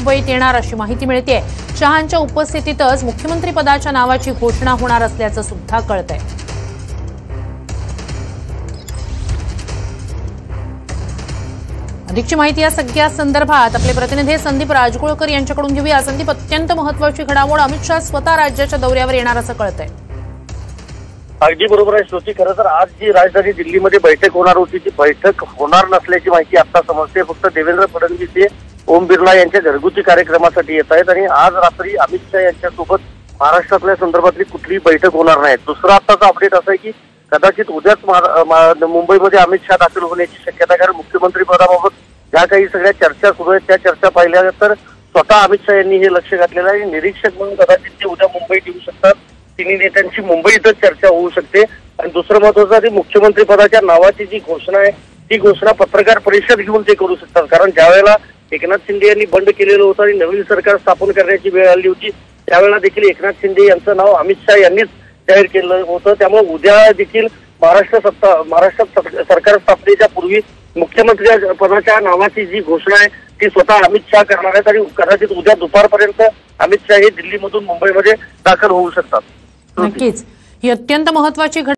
मुंबईत येणार अशी माहिती मिळते। शहांच्या उपस्थितीतच मुख्यमंत्री पदाच्या नावाची घोषणा होणार असल्याचं सुद्धा कळतंय। अधिकची माहिती या सगळ्या संदर्भात आपले प्रतिनिधी संदीप राजगुळकर यांच्याकडून घेऊया। संदीप, अत्यंत महत्त्वाची घडामोड, अमित शाह स्वतः राज्याच्या दौऱ्यावर येणार असं कळतंय। अगदी बरोबर आहे श्रुती। खरं तर आज जी राजधानी दिल्लीमध्ये बैठक होणार होती ती बैठक होणार नसल्याची माहिती आता समजते। फक्त देवेंद्र फडणवीस हे ओम बिर्ला यांच्या घरगुती कार्यक्रमासाठी येत आहेत आणि आज रात्री अमित शाह यांच्यासोबत महाराष्ट्रातल्या संदर्भातली कुठलीही बैठक होणार नाही। दुसरा आताचा अपडेट असा आहे की कदाचित उद्याच मुंबईमध्ये अमित शाह दाखल होण्याची शक्यता, कारण मुख्यमंत्री पदाबाबत ज्या काही सगळ्या चर्चा सुरू आहेत त्या चर्चा पाहिल्या तर स्वतः अमित शाह यांनी हे लक्ष घातलेलं आहे। निरीक्षक म्हणून कदाचित ते उद्या मुंबईत येऊ शकतात। तिन्ही नेत्यांची मुंबईतच चर्चा होऊ शकते। आणि दुसरं महत्त्वाचं, मुख्यमंत्री पदाच्या नावाची जी घोषणा आहे ती घोषणा पत्रकार परिषद घेऊन ते करू शकतात, कारण ज्यावेळेला एकनाथ शिंदे यांनी बंड केलेलं होतं आणि नवीन सरकार स्थापन करण्याची वेळ आली होती त्यावेळेला देखील एकनाथ शिंदे यांचं नाव अमित शाह यांनीच जाहीर केलं होतं। त्यामुळे उद्या देखील महाराष्ट्रात सरकार स्थापनेच्या पूर्वी मुख्यमंत्री पदाच्या नावाची जी घोषणा आहे ती स्वतः अमित शाह करणार आहेत आणि कदाचित उद्या दुपारपर्यंत अमित शाह हे दिल्लीमधून मुंबईमध्ये दाखल होऊ शकतात। नक्कीच ही अत्यंत महत्त्वाची